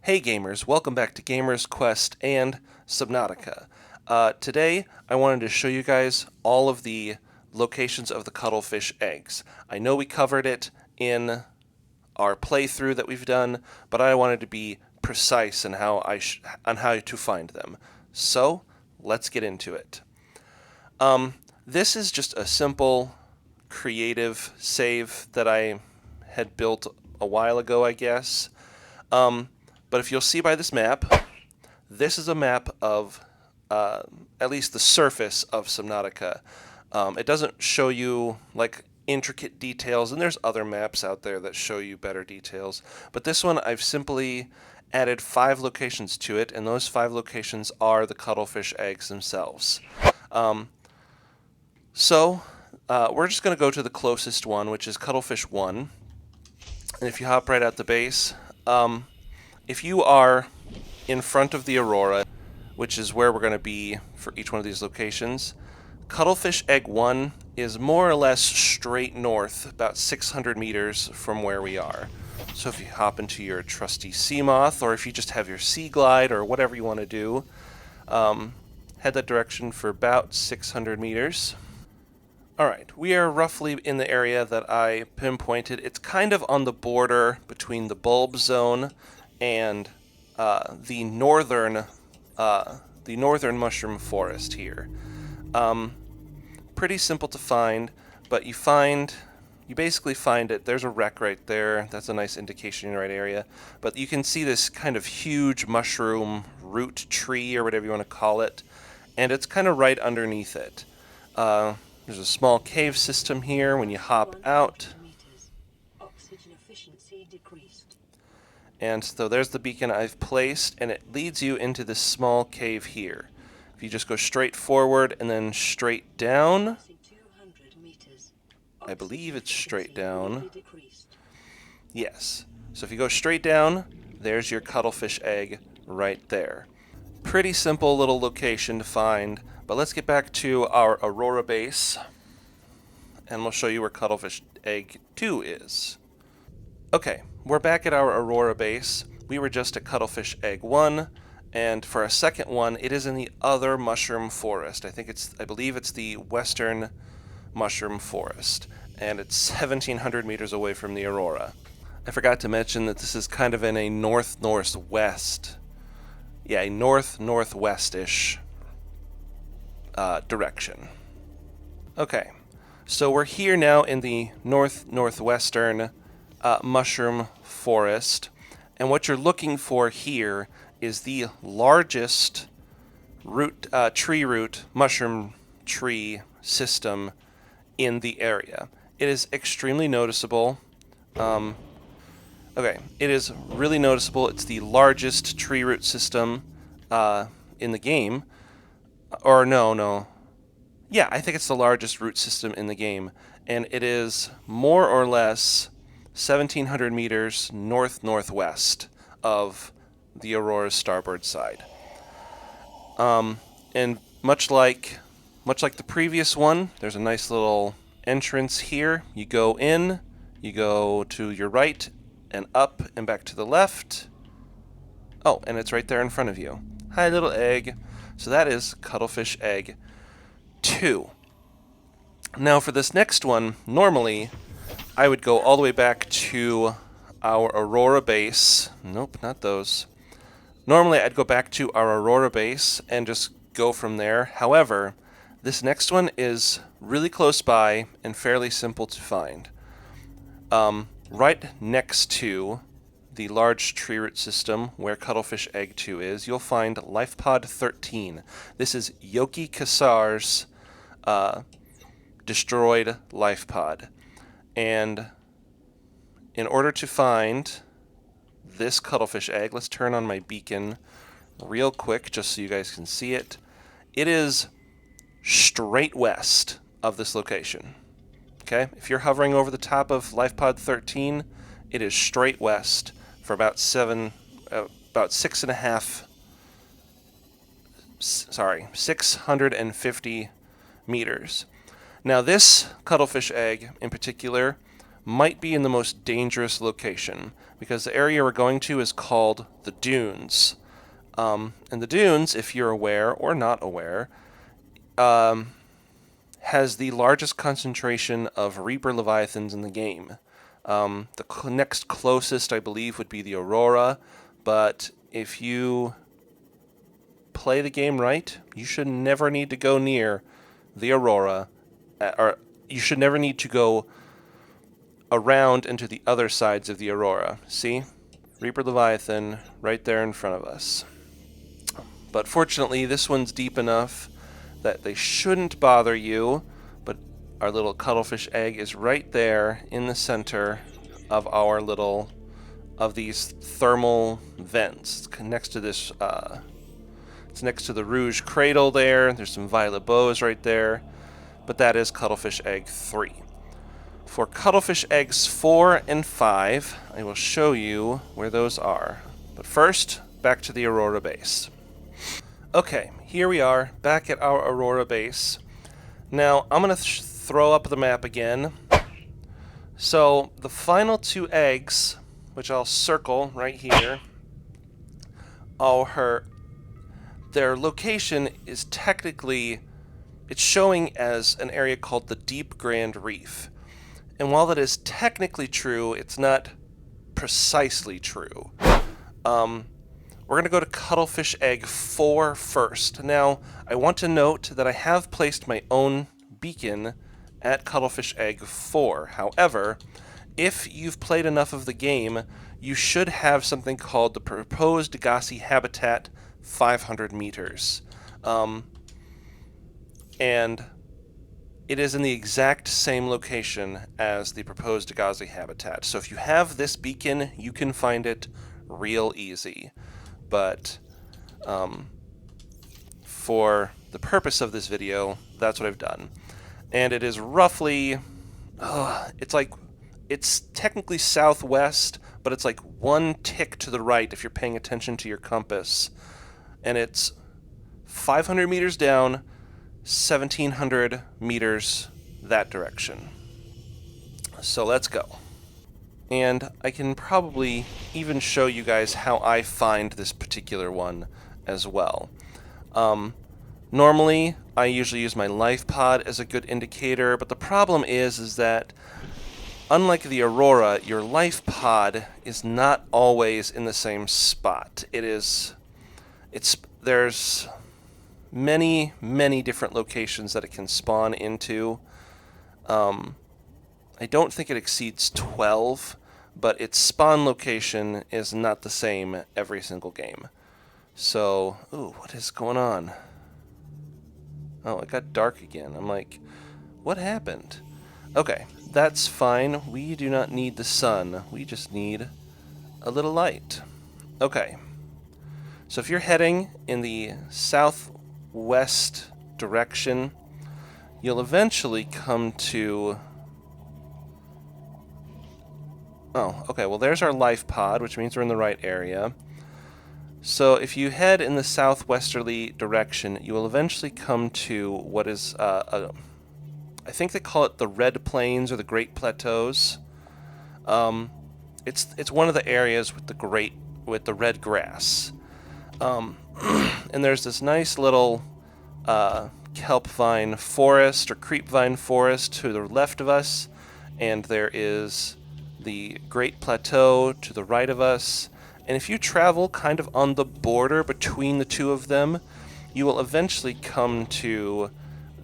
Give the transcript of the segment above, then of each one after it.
Hey gamers, welcome back to Gamers Quest and Subnautica. Today I wanted to show you guys all of the locations of the cuttlefish eggs. I know we covered it in our playthrough that we've done, but I wanted to be precise in how to find them. So let's get into it. This is just a simple creative save that I had built a while ago, I guess. But if you'll see by this map, this is a map of at least the surface of Subnautica. It doesn't show you like intricate details, and there's other maps out there that show you better details. But this one, I've simply added 5 locations to it, and those 5 locations are the cuttlefish eggs themselves. We're just going to go to the closest one, which is Cuttlefish 1. And if you hop right out the base, if you are in front of the Aurora, which is where we're going to be for each one of these locations, Cuttlefish Egg 1 is more or less straight north, about 600 meters from where we are. So if you hop into your trusty Seamoth, or if you just have your Sea Glide, or whatever you want to do, head that direction for about 600 meters. Alright, we are roughly in the area that I pinpointed. It's kind of on the border between the bulb zone and the northern mushroom forest here. Pretty simple to find, but you basically find it. There's a wreck right there. That's a nice indication in the right area. But you can see this kind of huge mushroom root tree, or whatever you want to call it, and it's kind of right underneath it. There's a small cave system here when you hop out. And so there's the beacon I've placed, and it leads you into this small cave here. If you just go straight forward and then straight down, I believe it's straight down. Yes. So if you go straight down, there's your cuttlefish egg right there. Pretty simple little location to find, but let's get back to our Aurora base, and we'll show you where Cuttlefish Egg 2 is. Okay, we're back at our Aurora base. We were just at Cuttlefish Egg 1, and for our second one, it is in the other mushroom forest. I believe it's the western mushroom forest, and it's 1,700 meters away from the Aurora. I forgot to mention that this is kind of in a north-northwest, a north-northwest-ish direction. Okay, so we're here now in the north-northwestern mushroom forest, and what you're looking for here is the largest tree root mushroom tree system in the area. It is extremely noticeable. It is really noticeable. It's the largest tree root system in the game. Or no. Yeah, I think it's the largest root system in the game, and it is more or less 1,700 meters north-northwest of the Aurora's starboard side. And much like the previous one, there's a nice little entrance here. You go in, you go to your right and up and back to the left. Oh, and it's right there in front of you. Hi, little egg. So that is Cuttlefish Egg 2. Now for this next one, normally I would go all the way back to our Aurora base. Nope, not those. Normally I'd go back to our Aurora base and just go from there. However, this next one is really close by and fairly simple to find. Right next to the large tree root system where Cuttlefish Egg 2 is, you'll find Life Pod 13. This is Yoki Kassar's destroyed life pod. And in order to find this cuttlefish egg, let's turn on my beacon real quick just so you guys can see it. It is straight west of this location. Okay? If you're hovering over the top of Life Pod 13, it is straight west for about 650 meters. Now this cuttlefish egg in particular might be in the most dangerous location, because the area we're going to is called the Dunes. And the Dunes, if you're aware or not aware, has the largest concentration of Reaper Leviathans in the game. The next closest, I believe, would be the Aurora, but if you play the game right, you should never need to go near the Aurora, or you should never need to go around into the other sides of the Aurora. See? Reaper Leviathan right there in front of us. But fortunately, this one's deep enough that they shouldn't bother you, but our little cuttlefish egg is right there in the center of our of these thermal vents. It's next to this, it's next to the Rouge Cradle there. There's some violet bows right there, but that is Cuttlefish Egg 3. For Cuttlefish Eggs 4 and 5, I will show you where those are. But first, back to the Aurora base. Okay, here we are, back at our Aurora base. Now, I'm going to throw up the map again. So, the final 2 eggs, which I'll circle right here, their location is technically, it's showing as an area called the Deep Grand Reef. And while that is technically true, it's not precisely true. We're going to go to Cuttlefish Egg 4 first. Now, I want to note that I have placed my own beacon at Cuttlefish Egg 4. However, if you've played enough of the game, you should have something called the Proposed Degassi Habitat 500 meters. And it is in the exact same location as the Proposed Degassi Habitat. So if you have this beacon, you can find it real easy. But for the purpose of this video, that's what I've done. And it is roughly, it's technically southwest, but it's like one tick to the right if you're paying attention to your compass. And it's 500 meters down, 1,700 meters that direction. So let's go. And I can probably even show you guys how I find this particular one as well. Normally, I usually use my life pod as a good indicator, but the problem is that unlike the Aurora, your life pod is not always in the same spot. There's many, many different locations that it can spawn into. I don't think it exceeds 12, but its spawn location is not the same every single game. So, ooh, what is going on? Oh, it got dark again. I'm like, what happened? Okay, that's fine. We do not need the sun. We just need a little light. Okay. So if you're heading in the southwest direction, you'll eventually come to... Oh, okay, well there's our life pod, which means we're in the right area. So if you head in the southwesterly direction, you will eventually come to what is, I think they call it the Red Plains or the Great Plateaus. It's one of the areas with the red grass. And there's this nice little kelp vine forest or creep vine forest to the left of us, and there is the Great Plateau to the right of us. And if you travel kind of on the border between the two of them, you will eventually come to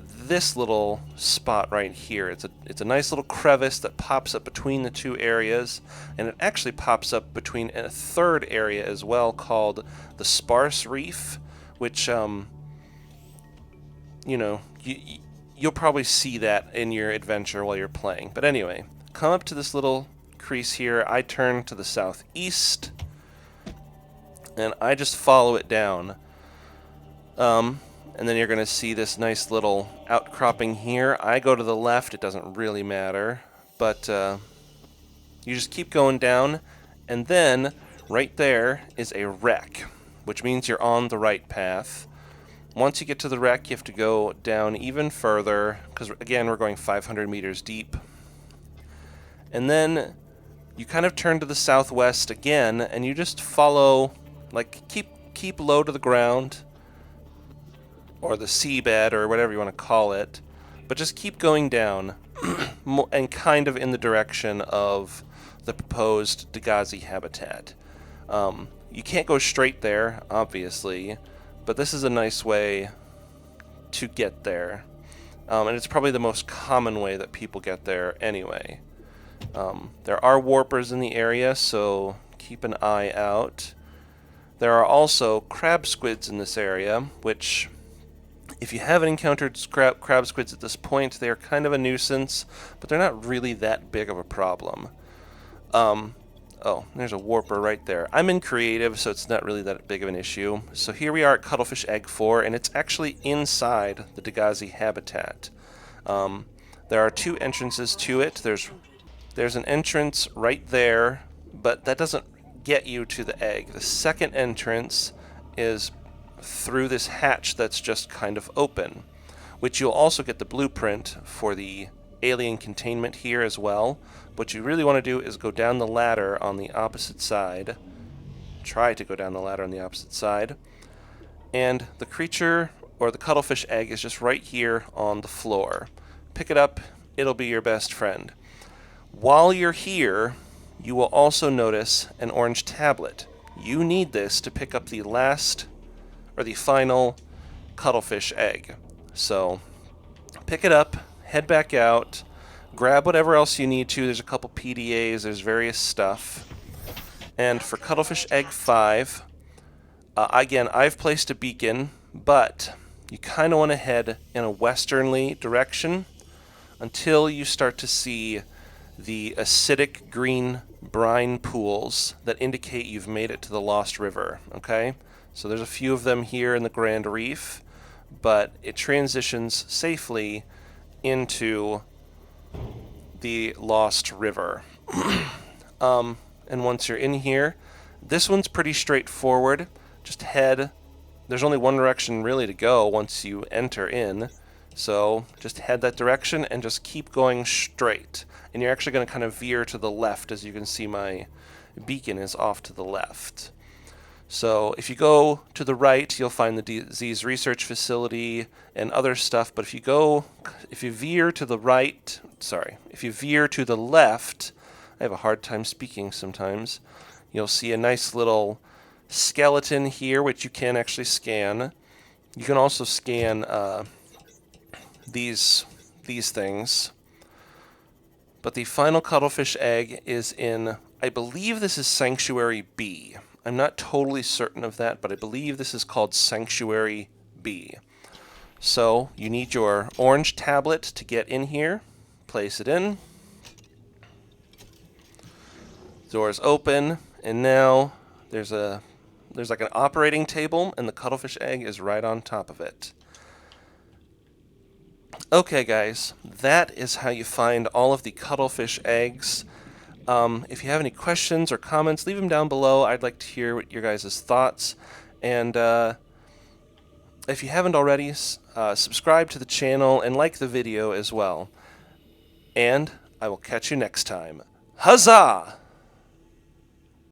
this little spot right here. It's a nice little crevice that pops up between the two areas, and it actually pops up between a third area as well called the Sparse Reef, which you'll probably see that in your adventure while you're playing. But anyway, come up to this little crease here. I turn to the southeast, and I just follow it down. And then you're going to see this nice little outcropping here. I go to the left. It doesn't really matter. But you just keep going down. And then right there is a wreck, which means you're on the right path. Once you get to the wreck, you have to go down even further, because again, we're going 500 meters deep. And then you kind of turn to the southwest again, and you just follow, like, keep low to the ground, or the seabed, or whatever you want to call it, but just keep going down, and kind of in the direction of the proposed Dagazi habitat. You can't go straight there, obviously, but this is a nice way to get there. And it's probably the most common way that people get there anyway. There are warpers in the area, so keep an eye out. There are also crab squids in this area, which, if you haven't encountered crab squids at this point, they are kind of a nuisance, but they're not really that big of a problem. Oh, there's a warper right there. I'm in creative, so it's not really that big of an issue. So here we are at Cuttlefish Egg 4, and it's actually inside the Dagazi habitat. There are two entrances to it. There's an entrance right there, but that doesn't get you to the egg. The second entrance is through this hatch that's just kind of open, which you'll also get the blueprint for the alien containment here as well. What you really want to do is go down the ladder on the opposite side. Try to go down the ladder on the opposite side. And the creature, or the cuttlefish egg, is just right here on the floor. Pick it up, it'll be your best friend. While you're here, you will also notice an orange tablet. You need this to pick up the last, or the final, cuttlefish egg. So, pick it up, head back out, grab whatever else you need to. There's a couple PDAs, there's various stuff. And for Cuttlefish Egg 5, again, I've placed a beacon, but you kind of want to head in a westerly direction until you start to see the acidic green brine pools that indicate you've made it to the Lost River, okay? So there's a few of them here in the Grand Reef, but it transitions safely into the Lost River. And once you're in here, this one's pretty straightforward. Just head. There's only one direction really to go once you enter in. So just head that direction and just keep going straight. And you're actually going to kind of veer to the left. As you can see, my beacon is off to the left. So if you go to the right, you'll find the disease research facility and other stuff. But if you veer to the right, if you veer to the left, I have a hard time speaking sometimes, you'll see a nice little skeleton here, which you can actually scan. You can also scan these things. But the final cuttlefish egg is in, I believe this is Sanctuary B. I'm not totally certain of that, but I believe this is called Sanctuary B. So you need your orange tablet to get in here. Place it in. Doors open, and now there's like an operating table, and the cuttlefish egg is right on top of it. Okay, guys, that is how you find all of the cuttlefish eggs. If you have any questions or comments, leave them down below. I'd like to hear what your guys' thoughts. And if you haven't already, subscribe to the channel and like the video as well. And I will catch you next time. Huzzah!